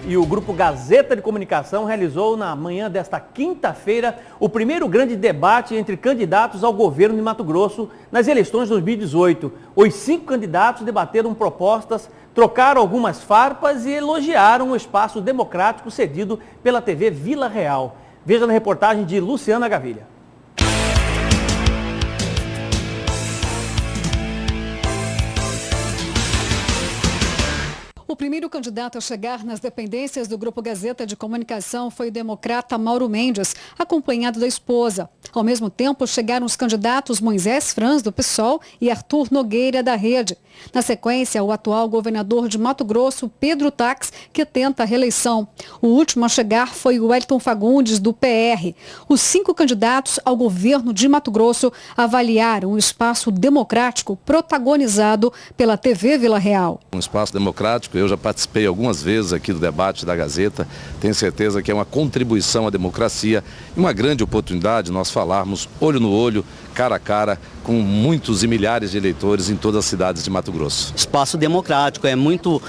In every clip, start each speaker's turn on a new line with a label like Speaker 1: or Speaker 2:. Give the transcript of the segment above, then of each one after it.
Speaker 1: e o Grupo Gazeta de Comunicação realizou na manhã desta quinta-feira o primeiro grande debate entre candidatos ao governo de Mato Grosso nas eleições de 2018. Os 5 candidatos debateram propostas, trocaram algumas farpas e elogiaram o espaço democrático cedido pela TV Vila Real. Veja na reportagem de Luciana Gavilha.
Speaker 2: O primeiro candidato a chegar nas dependências do Grupo Gazeta de Comunicação foi o democrata Mauro Mendes, acompanhado da esposa. Ao mesmo tempo, chegaram os candidatos Moisés Franz, do PSOL, e Arthur Nogueira, da Rede. Na sequência, o atual governador de Mato Grosso, Pedro Tax, que tenta a reeleição. O último a chegar foi o Wellington Fagundes, do PR. Os 5 candidatos ao governo de Mato Grosso avaliaram o espaço democrático protagonizado pela TV Vila Real.
Speaker 3: Um espaço democrático, eu já participei algumas vezes aqui do debate da Gazeta, tenho certeza que é uma contribuição à democracia e uma grande oportunidade nós falarmos olho no olho, cara a cara, com muitos e milhares de eleitores em todas as cidades de Mato Grosso.
Speaker 4: Espaço democrático, é muito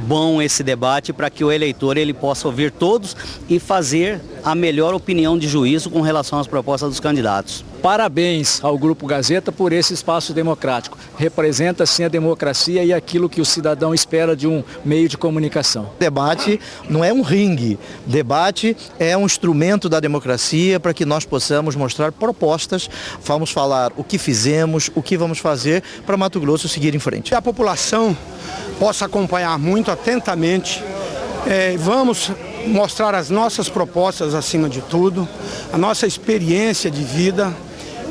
Speaker 4: bom esse debate para que o eleitor ele possa ouvir todos e fazer a melhor opinião de juízo com relação às propostas dos candidatos.
Speaker 5: Parabéns ao Grupo Gazeta por esse espaço democrático. Representa sim a democracia e aquilo que o cidadão espera de um meio de comunicação.
Speaker 6: Debate não é um ringue, debate é um instrumento da democracia para que nós possamos mostrar propostas, vamos falar o que fizemos, o que vamos fazer para Mato Grosso seguir em frente.
Speaker 7: Que a população possa acompanhar muito atentamente, vamos mostrar as nossas propostas acima de tudo, a nossa experiência de vida,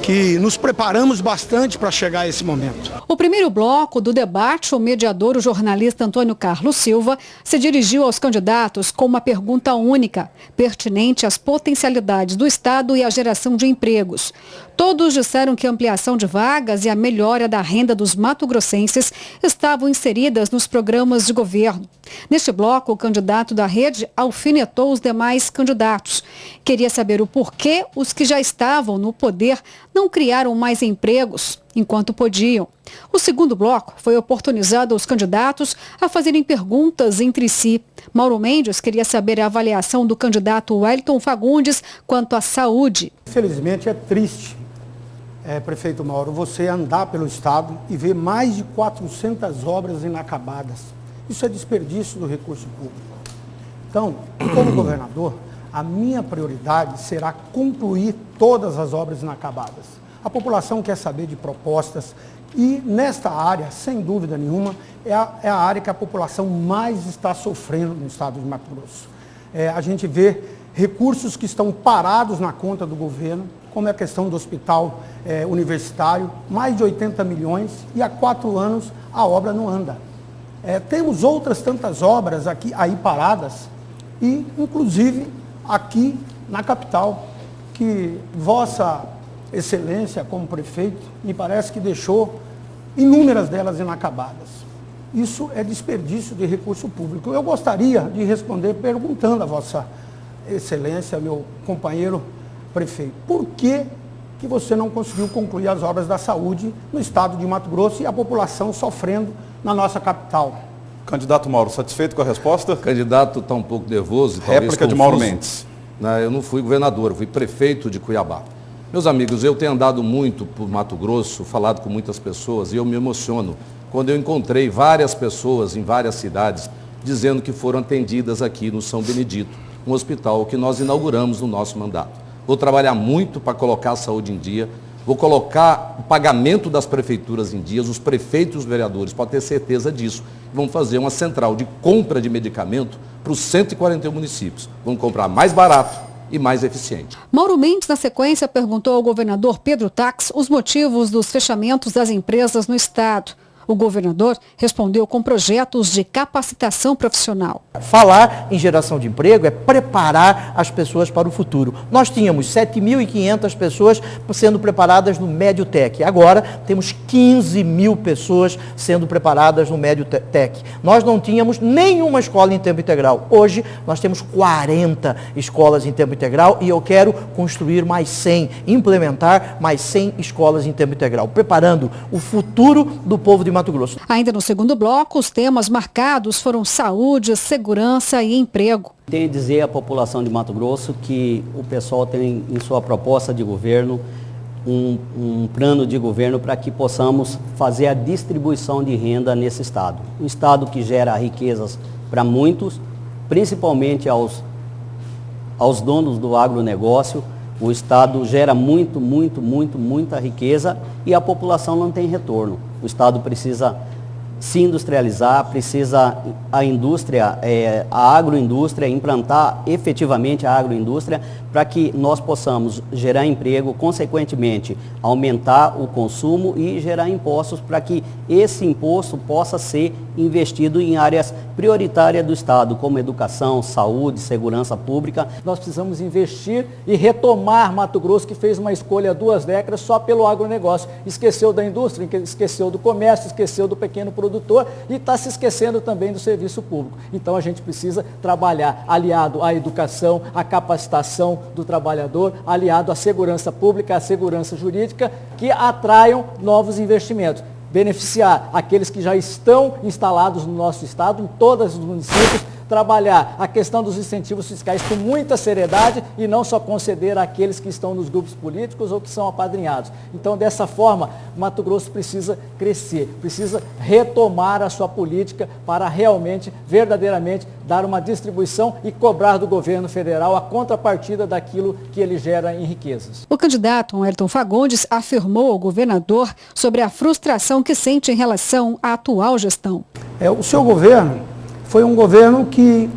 Speaker 7: que nos preparamos bastante para chegar a esse momento.
Speaker 2: O primeiro bloco do debate, o mediador, o jornalista Antônio Carlos Silva, se dirigiu aos candidatos com uma pergunta única, pertinente às potencialidades do Estado e à geração de empregos. Todos disseram que a ampliação de vagas e a melhora da renda dos mato-grossenses estavam inseridas nos programas de governo. Neste bloco, o candidato da Rede alfinetou os demais candidatos. Queria saber o porquê os que já estavam no poder não criaram mais empregos enquanto podiam. O segundo bloco foi oportunizado aos candidatos a fazerem perguntas entre si. Mauro Mendes queria saber a avaliação do candidato Wellington Fagundes quanto à saúde.
Speaker 7: Infelizmente é triste, prefeito Mauro, você andar pelo estado e ver mais de 400 obras inacabadas. Isso é desperdício do recurso público. Então, como governador, a minha prioridade será concluir todas as obras inacabadas. A população quer saber de propostas e nesta área, sem dúvida nenhuma, é a área que a população mais está sofrendo no estado de Mato Grosso. A gente vê recursos que estão parados na conta do governo, como é a questão do hospital universitário, mais de 80 milhões e há 4 anos a obra não anda. Temos outras tantas obras aí paradas e, inclusive, aqui na capital, que Vossa Excelência, como prefeito, me parece que deixou inúmeras delas inacabadas. Isso é desperdício de recurso público. Eu gostaria de responder perguntando a Vossa Excelência, meu companheiro prefeito, por que você não conseguiu concluir as obras da saúde no estado de Mato Grosso e a população sofrendo na nossa capital?
Speaker 8: Candidato Mauro, satisfeito com a resposta?
Speaker 3: O candidato está um pouco nervoso. Talvez
Speaker 8: réplica de Mauro Mendes.
Speaker 3: Não, eu não fui governador, eu fui prefeito de Cuiabá. Meus amigos, eu tenho andado muito por Mato Grosso, falado com muitas pessoas e eu me emociono quando eu encontrei várias pessoas em várias cidades dizendo que foram atendidas aqui no São Benedito, um hospital que nós inauguramos no nosso mandato. Vou trabalhar muito para colocar a saúde em dia, vou colocar o pagamento das prefeituras em dias, os prefeitos e os vereadores podem ter certeza disso. Vamos fazer uma central de compra de medicamento para os 141 municípios. Vamos comprar mais barato e mais eficiente.
Speaker 2: Mauro Mendes, na sequência, perguntou ao governador Pedro Tax os motivos dos fechamentos das empresas no estado. O governador respondeu com projetos de capacitação profissional.
Speaker 6: Falar em geração de emprego é preparar as pessoas para o futuro. Nós tínhamos 7.500 pessoas sendo preparadas no Médio Tech. Agora temos 15 mil pessoas sendo preparadas no Médio Tech. Nós não tínhamos nenhuma escola em tempo integral. Hoje nós temos 40 escolas em tempo integral e eu quero construir mais 100, implementar mais 100 escolas em tempo integral, preparando o futuro do povo de Mato Mato Grosso.
Speaker 2: Ainda no segundo bloco, os temas marcados foram saúde, segurança e emprego.
Speaker 4: Tenho a dizer à população de Mato Grosso que o pessoal tem em sua proposta de governo um plano de governo para que possamos fazer a distribuição de renda nesse estado. Um estado que gera riquezas para muitos, principalmente aos donos do agronegócio. O estado gera muita riqueza e a população não tem retorno. O estado precisa se industrializar, precisa a agroindústria, implantar efetivamente a agroindústria para que nós possamos gerar emprego, consequentemente aumentar o consumo e gerar impostos para que esse imposto possa ser investido em áreas prioritárias do estado, como educação, saúde, segurança pública.
Speaker 5: Nós precisamos investir e retomar Mato Grosso, que fez uma escolha há 2 décadas só pelo agronegócio. Esqueceu da indústria, esqueceu do comércio, esqueceu do pequeno produtor e está se esquecendo também do serviço público. Então a gente precisa trabalhar aliado à educação, à capacitação do trabalhador, aliado à segurança pública, à segurança jurídica, que atraiam novos investimentos. Beneficiar aqueles que já estão instalados no nosso estado, em todos os municípios, trabalhar a questão dos incentivos fiscais com muita seriedade e não só conceder àqueles que estão nos grupos políticos ou que são apadrinhados. Então, dessa forma, Mato Grosso precisa crescer, precisa retomar a sua política para realmente, verdadeiramente, dar uma distribuição e cobrar do governo federal a contrapartida daquilo que ele gera em riquezas.
Speaker 2: O candidato Wellington Fagundes afirmou ao governador sobre a frustração que sente em relação à atual gestão.
Speaker 7: O seu governo foi um governo que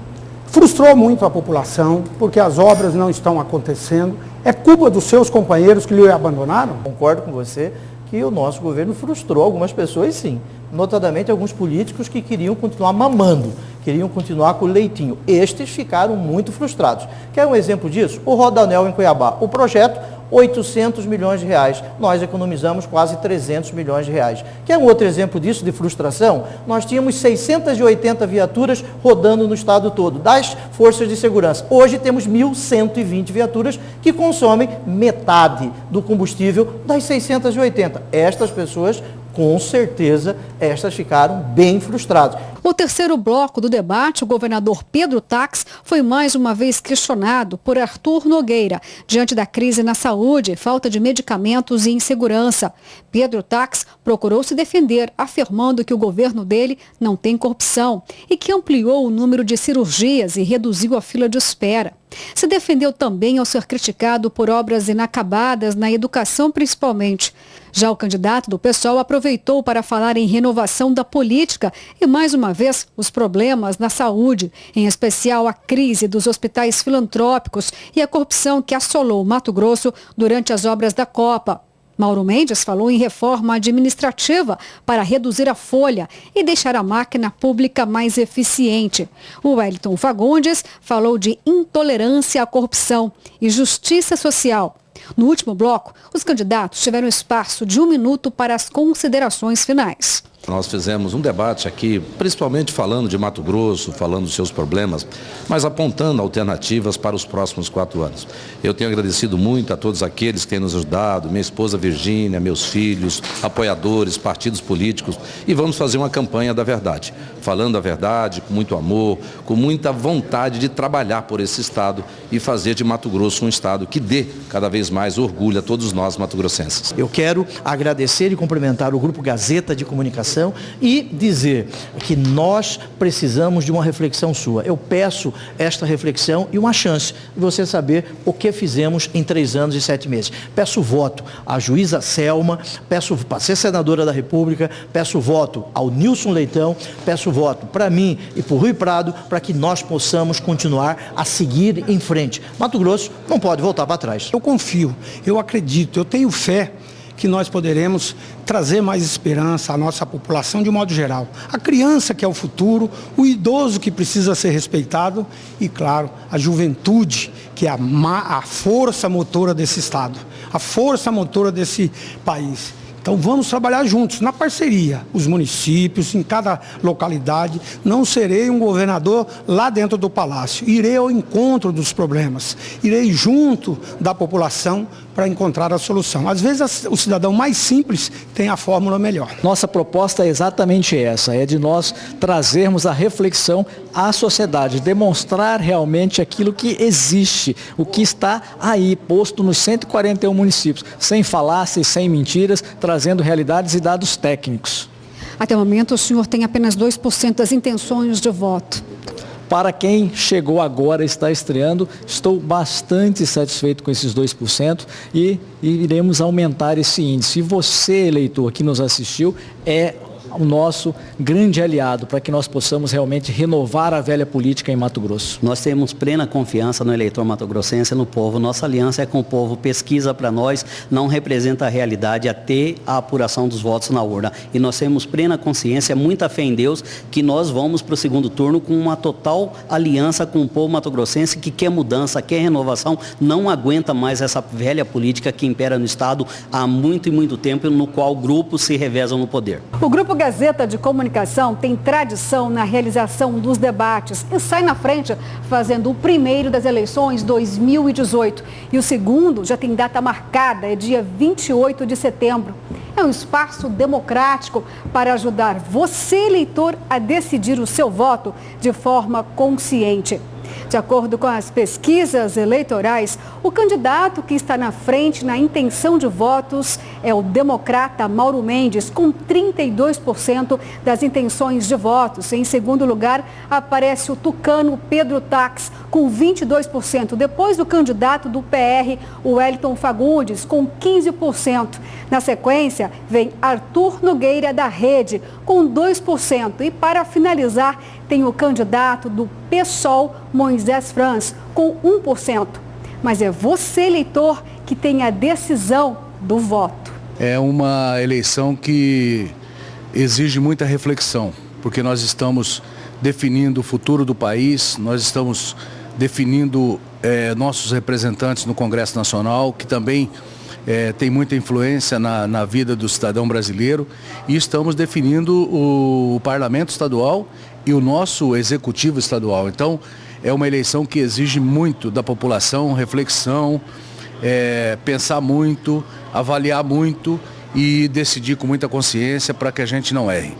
Speaker 7: frustrou muito a população, porque as obras não estão acontecendo. É culpa dos seus companheiros que lhe abandonaram?
Speaker 6: Concordo com você que o nosso governo frustrou algumas pessoas, sim. Notadamente alguns políticos que queriam continuar mamando, queriam continuar com o leitinho. Estes ficaram muito frustrados. Quer um exemplo disso? O Rodoanel em Cuiabá. O projeto, 800 milhões de reais. Nós economizamos quase 300 milhões de reais. Quer um outro exemplo disso, de frustração? Nós tínhamos 680 viaturas rodando no estado todo, das forças de segurança. Hoje temos 1.120 viaturas que consomem metade do combustível das 680. Estas pessoas, com certeza, estas ficaram bem frustradas.
Speaker 2: No terceiro bloco do debate, o governador Pedro Tax foi mais uma vez questionado por Arthur Nogueira, diante da crise na saúde, falta de medicamentos e insegurança. Pedro Tax procurou se defender, afirmando que o governo dele não tem corrupção e que ampliou o número de cirurgias e reduziu a fila de espera. Se defendeu também ao ser criticado por obras inacabadas na educação, principalmente. Já o candidato do PSOL aproveitou para falar em renovação da política e, mais uma vez, os problemas na saúde, em especial a crise dos hospitais filantrópicos e a corrupção que assolou Mato Grosso durante as obras da Copa. Mauro Mendes falou em reforma administrativa para reduzir a folha e deixar a máquina pública mais eficiente. O Wellington Fagundes falou de intolerância à corrupção e justiça social. No último bloco, os candidatos tiveram espaço de 1 minuto para as considerações finais.
Speaker 3: Nós fizemos um debate aqui, principalmente falando de Mato Grosso, falando dos seus problemas, mas apontando alternativas para os próximos 4 anos. Eu tenho agradecido muito a todos aqueles que têm nos ajudado, minha esposa Virgínia, meus filhos, apoiadores, partidos políticos, e vamos fazer uma campanha da verdade, falando a verdade, com muito amor, com muita vontade de trabalhar por esse estado e fazer de Mato Grosso um estado que dê cada vez mais orgulho a todos nós mato-grossenses.
Speaker 6: Eu quero agradecer e cumprimentar o Grupo Gazeta de Comunicação e dizer que nós precisamos de uma reflexão sua. Eu peço esta reflexão e uma chance de você saber o que fizemos em 3 anos e 7 meses. Peço voto à juíza Selma, peço para ser senadora da República, peço voto ao Nilson Leitão, peço voto para mim e para o Rui Prado, para que nós possamos continuar a seguir em frente. Mato Grosso não pode voltar para trás.
Speaker 7: Eu confio, eu acredito, eu tenho fé que nós poderemos trazer mais esperança à nossa população de modo geral. A criança que é o futuro, o idoso que precisa ser respeitado e, claro, a juventude que é a força motora desse estado, a força motora desse país. Então vamos trabalhar juntos, na parceria, os municípios, em cada localidade. Não serei um governador lá dentro do palácio, irei ao encontro dos problemas, irei junto da população para encontrar a solução. Às vezes o cidadão mais simples tem a fórmula melhor.
Speaker 5: Nossa proposta é exatamente essa, é de nós trazermos a reflexão à sociedade, demonstrar realmente aquilo que existe, o que está aí posto nos 141 municípios, sem falácias, sem mentiras, trazendo realidades e dados técnicos.
Speaker 2: Até o momento, o senhor tem apenas 2% das intenções de voto.
Speaker 5: Para quem chegou agora e está estreando, estou bastante satisfeito com esses 2% e iremos aumentar esse índice. E você, eleitor, que nos assistiu, é o nosso grande aliado para que nós possamos realmente renovar a velha política em Mato Grosso.
Speaker 4: Nós temos plena confiança no eleitor mato-grossense, no povo. Nossa aliança é com o povo. Pesquisa para nós não representa a realidade até a apuração dos votos na urna. E nós temos plena consciência, muita fé em Deus, que nós vamos para o segundo turno com uma total aliança com o povo mato-grossense que quer mudança, quer renovação, não aguenta mais essa velha política que impera no Estado há muito e muito tempo, no qual grupos se revezam no poder.
Speaker 2: O Grupo Gazeta de Comunicação tem tradição na realização dos debates e sai na frente fazendo o primeiro das eleições 2018. E o segundo já tem data marcada, é dia 28 de setembro. É um espaço democrático para ajudar você, eleitor, a decidir o seu voto de forma consciente. De acordo com as pesquisas eleitorais, o candidato que está na frente na intenção de votos é o democrata Mauro Mendes, com 32% das intenções de votos. Em segundo lugar, aparece o tucano Pedro Tax, com 22%. Depois do candidato do PR, o Wellington Fagundes, com 15%. Na sequência, vem Arthur Nogueira da Rede, com 2%. E para finalizar, tem o candidato do PSOL, Moisés Franz, com 1%. Mas é você, eleitor, que tem a decisão do voto.
Speaker 9: É uma eleição que exige muita reflexão, porque nós estamos definindo o futuro do país, nós estamos definindo nossos representantes no Congresso Nacional, que também tem muita influência na vida do cidadão brasileiro, e estamos definindo o Parlamento Estadual e o nosso Executivo Estadual. Então, é uma eleição que exige muito da população, reflexão, pensar muito, avaliar muito e decidir com muita consciência para que a gente não erre.